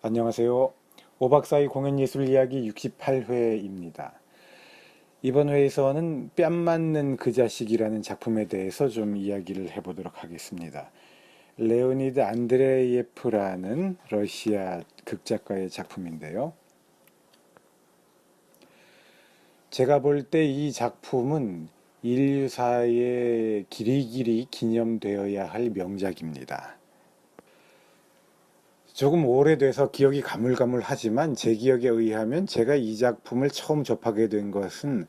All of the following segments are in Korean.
안녕하세요. 5박 4일 공연예술 이야기 68회입니다. 이번 회에서는 뺨 맞는 그 자식이라는 작품에 대해서 좀 이야기를 해보도록 하겠습니다. 레오니드 안드레예프라는 러시아 극작가의 작품인데요. 제가 볼 때 이 작품은 인류사에 길이길이 기념되어야 할 명작입니다. 조금 오래돼서 기억이 가물가물하지만 제 기억에 의하면 제가 이 작품을 처음 접하게 된 것은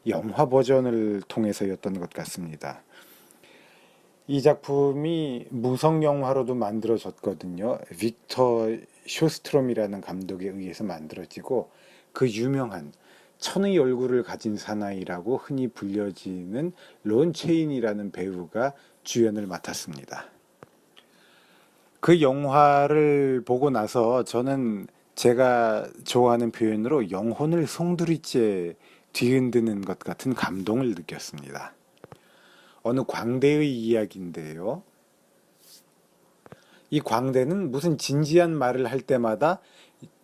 영화 버전을 통해서였던 것 같습니다. 이 작품이 무성 영화로도 만들어졌거든요. 빅터 쇼스트롬이라는 감독에 의해서 만들어지고 그 유명한 천의 얼굴을 가진 사나이라고 흔히 불려지는 론 체인이라는 배우가 주연을 맡았습니다. 그 영화를 보고 나서 저는 제가 좋아하는 표현으로 영혼을 송두리째 뒤흔드는 것 같은 감동을 느꼈습니다. 어느 광대의 이야기인데요. 이 광대는 무슨 진지한 말을 할 때마다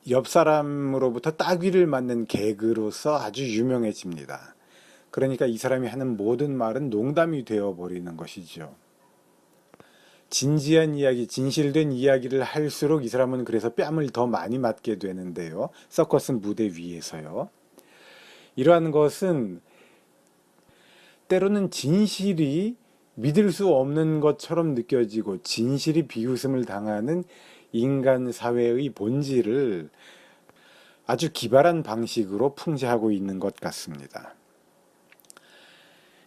옆 사람으로부터 따귀를 맞는 개그로서 아주 유명해집니다. 그러니까 이 사람이 하는 모든 말은 농담이 되어버리는 것이죠. 진지한 이야기, 진실된 이야기를 할수록 이 사람은 그래서 뺨을 더 많이 맞게 되는데요. 서커스 무대 위에서요. 이러한 것은 때로는 진실이 믿을 수 없는 것처럼 느껴지고 진실이 비웃음을 당하는 인간 사회의 본질을 아주 기발한 방식으로 풍자하고 있는 것 같습니다.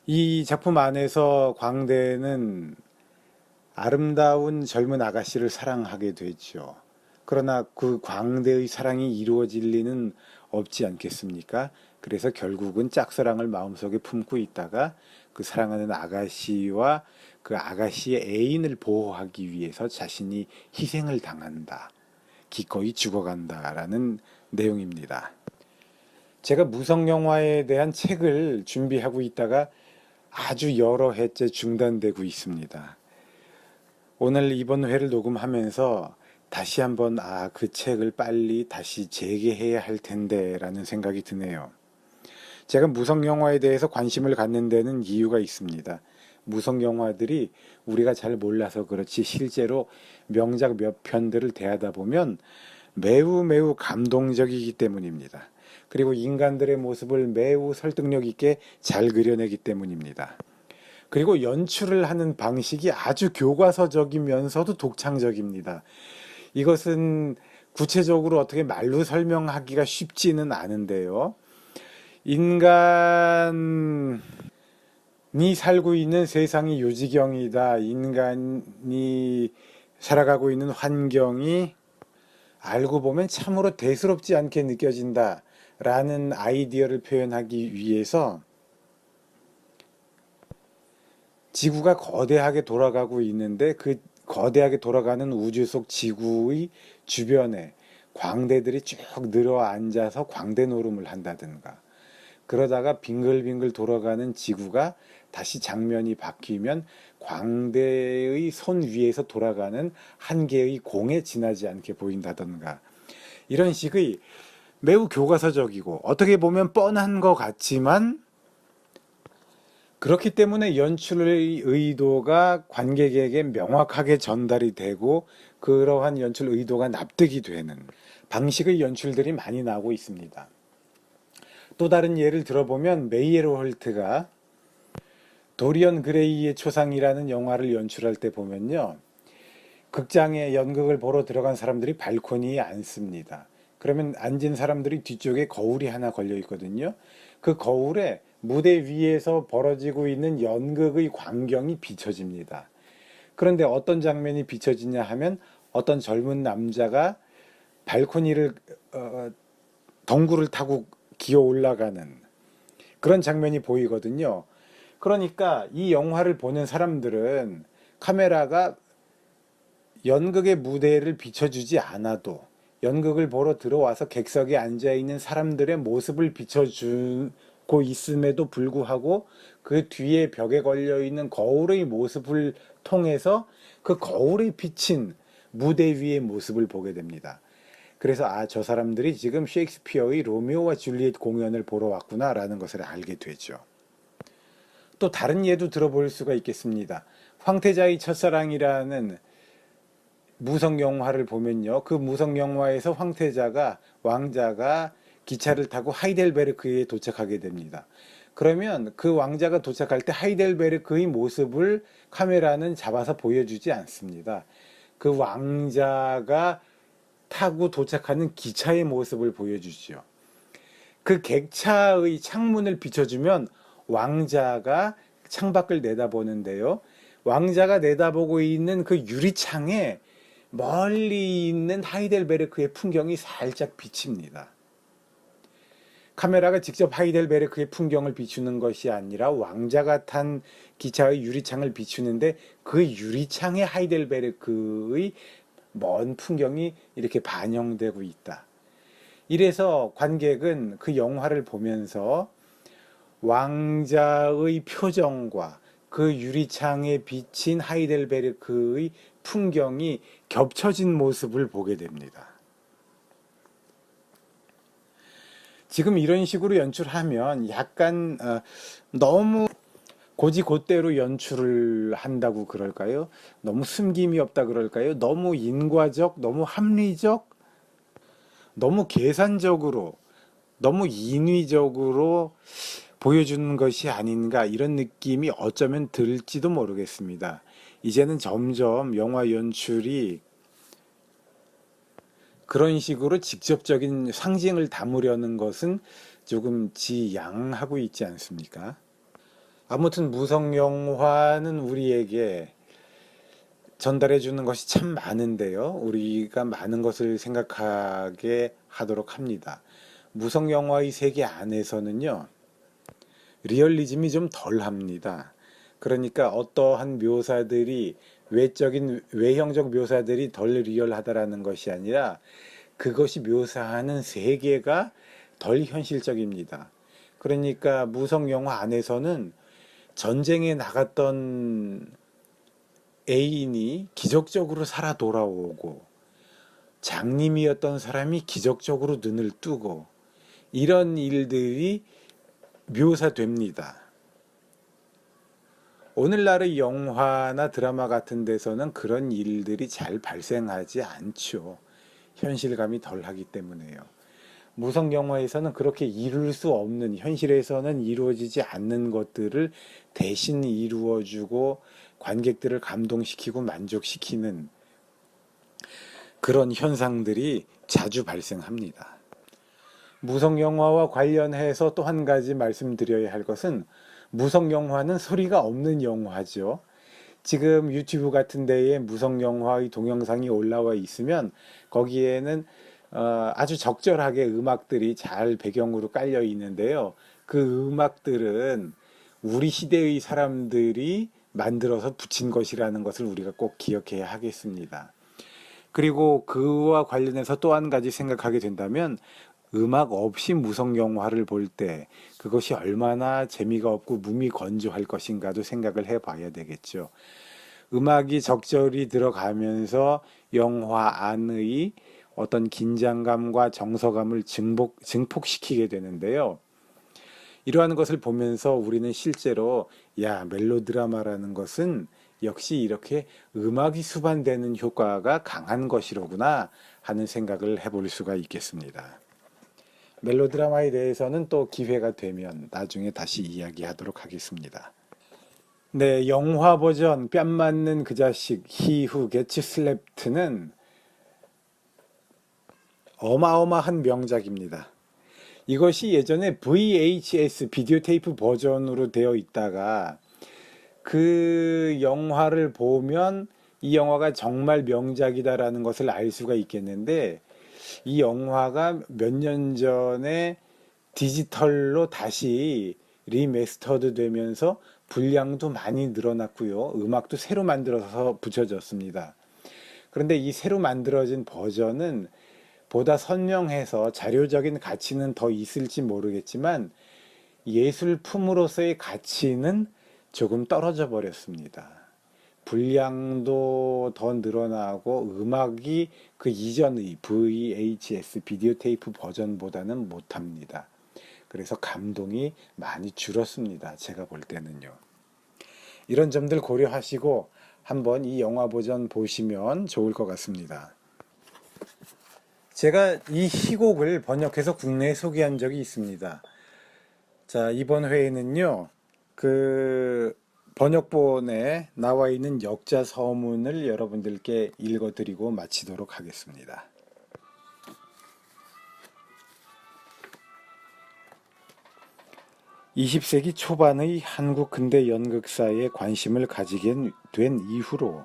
이 작품 안에서 광대는 아름다운 젊은 아가씨를 사랑하게 되죠. 그러나 그 광대의 사랑이 이루어질 리는 없지 않겠습니까? 그래서 결국은 짝사랑을 마음속에 품고 있다가 그 사랑하는 아가씨와 그 아가씨의 애인을 보호하기 위해서 자신이 희생을 당한다. 기꺼이 죽어간다라는 내용입니다. 제가 무성영화에 대한 책을 준비하고 있다가 아주 여러 해째 중단되고 있습니다. 오늘 이번 회를 녹음하면서 다시 한번 그 책을 빨리 다시 재개해야 할 텐데 라는 생각이 드네요. 제가 무성영화에 대해서 관심을 갖는 데는 이유가 있습니다. 무성영화들이 우리가 잘 몰라서 그렇지 실제로 명작 몇 편들을 대하다 보면 매우 매우 감동적이기 때문입니다. 그리고 인간들의 모습을 매우 설득력 있게 잘 그려내기 때문입니다. 그리고 연출을 하는 방식이 아주 교과서적이면서도 독창적입니다. 이것은 구체적으로 어떻게 말로 설명하기가 쉽지는 않은데요. 인간이 살고 있는 세상이 요지경이다. 인간이 살아가고 있는 환경이 알고 보면 참으로 대수롭지 않게 느껴진다. 라는 아이디어를 표현하기 위해서 지구가 거대하게 돌아가고 있는데 그 거대하게 돌아가는 우주 속 지구의 주변에 광대들이 쭉 늘어 앉아서 광대 노름을 한다든가 그러다가 빙글빙글 돌아가는 지구가 다시 장면이 바뀌면 광대의 손 위에서 돌아가는 한 개의 공에 지나지 않게 보인다든가 이런 식의 매우 교과서적이고 어떻게 보면 뻔한 것 같지만 그렇기 때문에 연출의 의도가 관객에게 명확하게 전달이 되고 그러한 연출 의도가 납득이 되는 방식의 연출들이 많이 나오고 있습니다. 또 다른 예를 들어보면 메이에르홀트가 도리언 그레이의 초상이라는 영화를 연출할 때 보면요. 극장에 연극을 보러 들어간 사람들이 발코니에 앉습니다. 그러면 앉은 사람들이 뒤쪽에 거울이 하나 걸려 있거든요. 그 거울에 무대 위에서 벌어지고 있는 연극의 광경이 비춰집니다. 그런데 어떤 장면이 비춰지냐 하면 어떤 젊은 남자가 발코니를 덩굴을 타고 기어 올라가는 그런 장면이 보이거든요. 그러니까 이 영화를 보는 사람들은 카메라가 연극의 무대를 비춰주지 않아도 연극을 보러 들어와서 객석에 앉아있는 사람들의 모습을 비춰주고 있음에도 불구하고 그 뒤에 벽에 걸려있는 거울의 모습을 통해서 그 거울에 비친 무대 위의 모습을 보게 됩니다. 그래서 저 사람들이 지금 셰익스피어의 로미오와 줄리엣 공연을 보러 왔구나라는 것을 알게 되죠. 또 다른 예도 들어볼 수가 있겠습니다. 황태자의 첫사랑이라는 무성 영화를 보면요. 그 무성 영화에서 왕자가 기차를 타고 하이델베르크에 도착하게 됩니다. 그러면 그 왕자가 도착할 때 하이델베르크의 모습을 카메라는 잡아서 보여주지 않습니다. 그 왕자가 타고 도착하는 기차의 모습을 보여주죠. 그 객차의 창문을 비춰주면 왕자가 창밖을 내다보는데요. 왕자가 내다보고 있는 그 유리창에 멀리 있는 하이델베르크의 풍경이 살짝 비칩니다. 카메라가 직접 하이델베르크의 풍경을 비추는 것이 아니라 왕자가 탄 기차의 유리창을 비추는데 그 유리창에 하이델베르크의 먼 풍경이 이렇게 반영되고 있다. 이래서 관객은 그 영화를 보면서 왕자의 표정과 그 유리창에 비친 하이델베르크의 풍경이 겹쳐진 모습을 보게 됩니다. 지금 이런 식으로 연출하면 약간 너무 고지곧대로 연출을 한다고 그럴까요? 너무 숨김이 없다 그럴까요? 너무 인과적, 너무 합리적, 너무 계산적으로, 너무 인위적으로 보여주는 것이 아닌가, 이런 느낌이 어쩌면 들지도 모르겠습니다. 이제는 점점 영화 연출이 그런 식으로 직접적인 상징을 담으려는 것은 조금 지양하고 있지 않습니까? 아무튼 무성 영화는 우리에게 전달해 주는 것이 참 많은데요. 우리가 많은 것을 생각하게 하도록 합니다. 무성 영화의 세계 안에서는요, 리얼리즘이 좀 덜합니다. 그러니까 어떠한 묘사들이 외형적 묘사들이 덜 리얼하다라는 것이 아니라 그것이 묘사하는 세계가 덜 현실적입니다. 그러니까 무성 영화 안에서는 전쟁에 나갔던 애인이 기적적으로 살아 돌아오고 장님이었던 사람이 기적적으로 눈을 뜨고 이런 일들이 묘사됩니다. 오늘날의 영화나 드라마 같은 데서는 그런 일들이 잘 발생하지 않죠. 현실감이 덜하기 때문에요. 무성 영화에서는 그렇게 이룰 수 없는, 현실에서는 이루어지지 않는 것들을 대신 이루어주고 관객들을 감동시키고 만족시키는 그런 현상들이 자주 발생합니다. 무성 영화와 관련해서 또 한 가지 말씀드려야 할 것은, 무성 영화는 소리가 없는 영화죠. 지금 유튜브 같은 데에 무성 영화의 동영상이 올라와 있으면 거기에는 아주 적절하게 음악들이 잘 배경으로 깔려 있는데요. 그 음악들은 우리 시대의 사람들이 만들어서 붙인 것이라는 것을 우리가 꼭 기억해야 하겠습니다. 그리고 그와 관련해서 또 한 가지 생각하게 된다면, 음악 없이 무성 영화를 볼 때 그것이 얼마나 재미가 없고 무미건조할 것인가도 생각을 해봐야 되겠죠. 음악이 적절히 들어가면서 영화 안의 어떤 긴장감과 정서감을 증폭시키게 되는데요. 이러한 것을 보면서 우리는 실제로 멜로드라마라는 것은 역시 이렇게 음악이 수반되는 효과가 강한 것이로구나 하는 생각을 해볼 수가 있겠습니다. 멜로드라마에 대해서는 또 기회가 되면 나중에 다시 이야기하도록 하겠습니다. 네, 영화 버전 뺨 맞는 그 자식 He Who Gets Slept는 어마어마한 명작입니다. 이것이 예전에 VHS 비디오 테이프 버전으로 되어 있다가 그 영화를 보면 이 영화가 정말 명작이다라는 것을 알 수가 있겠는데, 이 영화가 몇 년 전에 디지털로 다시 리메스터드 되면서 분량도 많이 늘어났고요. 음악도 새로 만들어서 붙여졌습니다. 그런데 이 새로 만들어진 버전은 보다 선명해서 자료적인 가치는 더 있을지 모르겠지만 예술품으로서의 가치는 조금 떨어져 버렸습니다. 분량도 더 늘어나고 음악이 그 이전의 VHS 비디오 테이프 버전보다는 못합니다. 그래서 감동이 많이 줄었습니다. 제가 볼 때는요. 이런 점들 고려하시고 한번 이 영화 버전 보시면 좋을 것 같습니다. 제가 이 희곡을 번역해서 국내에 소개한 적이 있습니다. 자, 이번 회에는요, 그 번역본에 나와 있는 역자 서문을 여러분들께 읽어드리고 마치도록 하겠습니다. 20세기 초반의 한국 근대 연극사에 관심을 가지게 된 이후로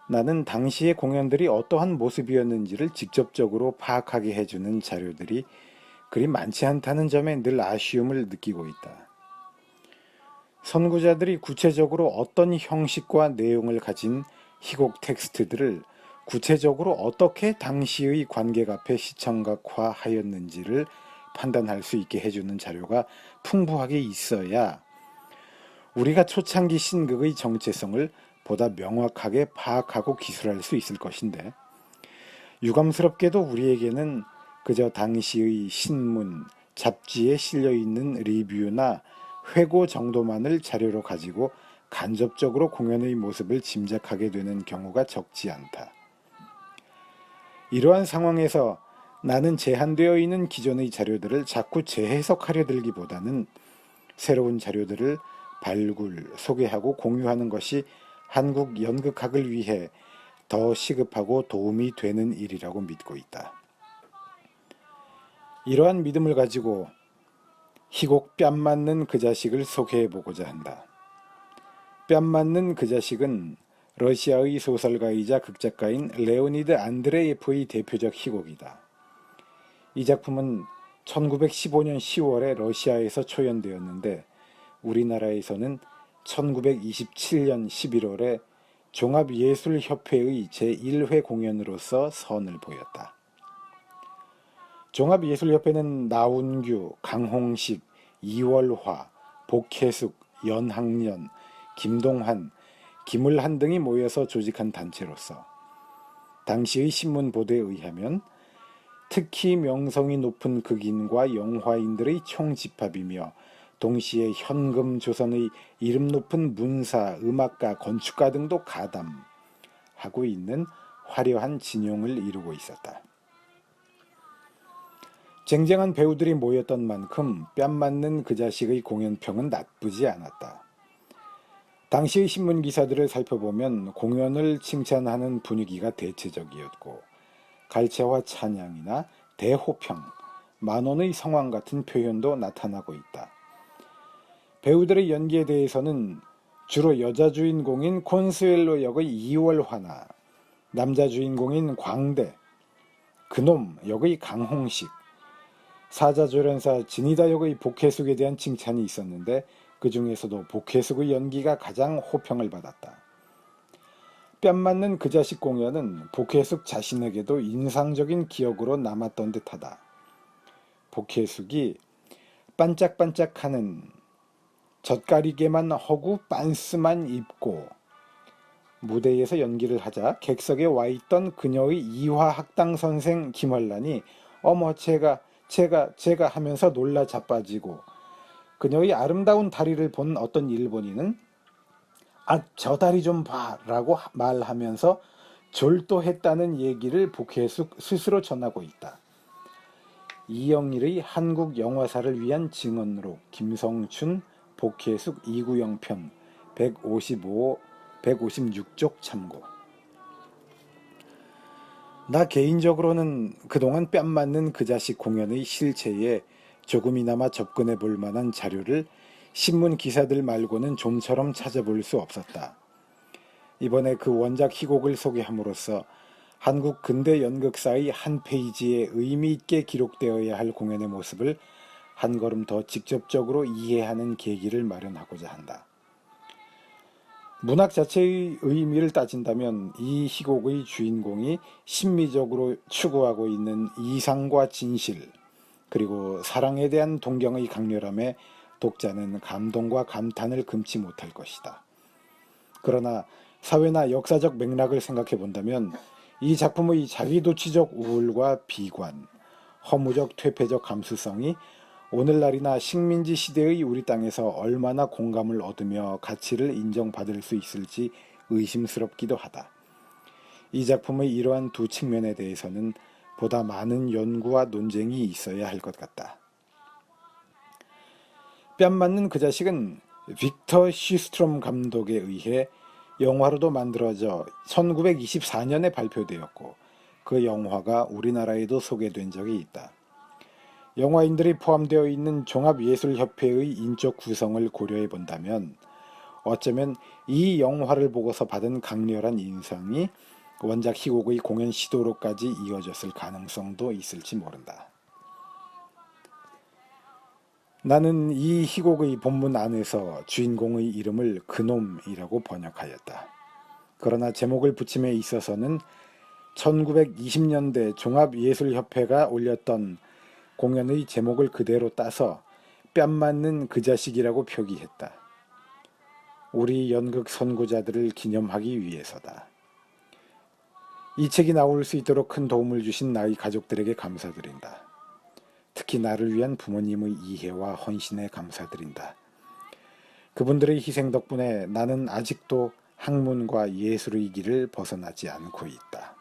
나는 당시의 공연들이 어떠한 모습이었는지를 직접적으로 파악하게 해주는 자료들이 그리 많지 않다는 점에 늘 아쉬움을 느끼고 있다. 선구자들이 구체적으로 어떤 형식과 내용을 가진 희곡 텍스트들을 구체적으로 어떻게 당시의 관객 앞에 시청각화하였는지를 판단할 수 있게 해주는 자료가 풍부하게 있어야 우리가 초창기 신극의 정체성을 보다 명확하게 파악하고 기술할 수 있을 것인데, 유감스럽게도 우리에게는 그저 당시의 신문, 잡지에 실려있는 리뷰나 회고 정도만을 자료로 가지고 간접적으로 공연의 모습을 짐작하게 되는 경우가 적지 않다. 이러한 상황에서 나는 제한되어 있는 기존의 자료들을 자꾸 재해석하려 들기보다는 새로운 자료들을 발굴, 소개하고 공유하는 것이 한국 연극학을 위해 더 시급하고 도움이 되는 일이라고 믿고 있다. 이러한 믿음을 가지고 희곡 뺨 맞는 그 자식을 소개해보고자 한다. 뺨 맞는 그 자식은 러시아의 소설가이자 극작가인 레오니드 안드레예프의 대표적 희곡이다. 이 작품은 1915년 10월에 러시아에서 초연되었는데 우리나라에서는 1927년 11월에 종합예술협회의 제1회 공연으로서 선을 보였다. 종합예술협회는 나운규, 강홍식, 이월화, 복혜숙, 연학년, 김동환, 김을한 등이 모여서 조직한 단체로서 당시의 신문 보도에 의하면 특히 명성이 높은 극인과 영화인들의 총집합이며 동시에 현금 조선의 이름 높은 문사, 음악가, 건축가 등도 가담하고 있는 화려한 진용을 이루고 있었다. 쟁쟁한 배우들이 모였던 만큼 뺨 맞는 그 자식의 공연평은 나쁘지 않았다. 당시의 신문 기사들을 살펴보면 공연을 칭찬하는 분위기가 대체적이었고 갈채와 찬양이나 대호평, 만원의 성황 같은 표현도 나타나고 있다. 배우들의 연기에 대해서는 주로 여자 주인공인 콘수엘로 역의 이월화나 남자 주인공인 광대, 그놈 역의 강홍식, 사자조련사 지니다 역의 복혜숙에 대한 칭찬이 있었는데 그 중에서도 복혜숙의 연기가 가장 호평을 받았다. 뺨 맞는 그 자식 공연은 복혜숙 자신에게도 인상적인 기억으로 남았던 듯하다. 복혜숙이 반짝반짝하는 젖가리개만 허구 빤스만 입고 무대에서 연기를 하자 객석에 와있던 그녀의 이화학당 선생 김환란이 어머 제가 하면서 놀라 자빠지고 그녀의 아름다운 다리를 본 어떤 일본인은 아, 저 다리 좀 봐 라고 말하면서 졸도했다는 얘기를 복혜숙 스스로 전하고 있다. 이영일의 한국 영화사를 위한 증언록 김성춘 복혜숙 이구영 편 156쪽 참고. 나 개인적으로는 그동안 뺨 맞는 그 자식 공연의 실체에 조금이나마 접근해 볼 만한 자료를 신문 기사들 말고는 좀처럼 찾아볼 수 없었다. 이번에 그 원작 희곡을 소개함으로써 한국 근대 연극사의 한 페이지에 의미 있게 기록되어야 할 공연의 모습을 한 걸음 더 직접적으로 이해하는 계기를 마련하고자 한다. 문학 자체의 의미를 따진다면 이 희곡의 주인공이 심미적으로 추구하고 있는 이상과 진실, 그리고 사랑에 대한 동경의 강렬함에 독자는 감동과 감탄을 금치 못할 것이다. 그러나 사회나 역사적 맥락을 생각해 본다면 이 작품의 자기도취적 우울과 비관, 허무적 퇴폐적 감수성이 오늘날이나 식민지 시대의 우리 땅에서 얼마나 공감을 얻으며 가치를 인정받을 수 있을지 의심스럽기도 하다. 이 작품의 이러한 두 측면에 대해서는 보다 많은 연구와 논쟁이 있어야 할 것 같다. 뺨 맞는 그 자식은 빅터 시스트롬 감독에 의해 영화로도 만들어져 1924년에 발표되었고 그 영화가 우리나라에도 소개된 적이 있다. 영화인들이 포함되어 있는 종합예술협회의 인적 구성을 고려해 본다면 어쩌면 이 영화를 보고서 받은 강렬한 인상이 원작 희곡의 공연 시도로까지 이어졌을 가능성도 있을지 모른다. 나는 이 희곡의 본문 안에서 주인공의 이름을 그놈이라고 번역하였다. 그러나 제목을 붙임에 있어서는 1920년대 종합예술협회가 올렸던 공연의 제목을 그대로 따서 뺨 맞는 그 자식이라고 표기했다. 우리 연극 선구자들을 기념하기 위해서다. 이 책이 나올 수 있도록 큰 도움을 주신 나의 가족들에게 감사드린다. 특히 나를 위한 부모님의 이해와 헌신에 감사드린다. 그분들의 희생 덕분에 나는 아직도 학문과 예술의 길을 벗어나지 않고 있다.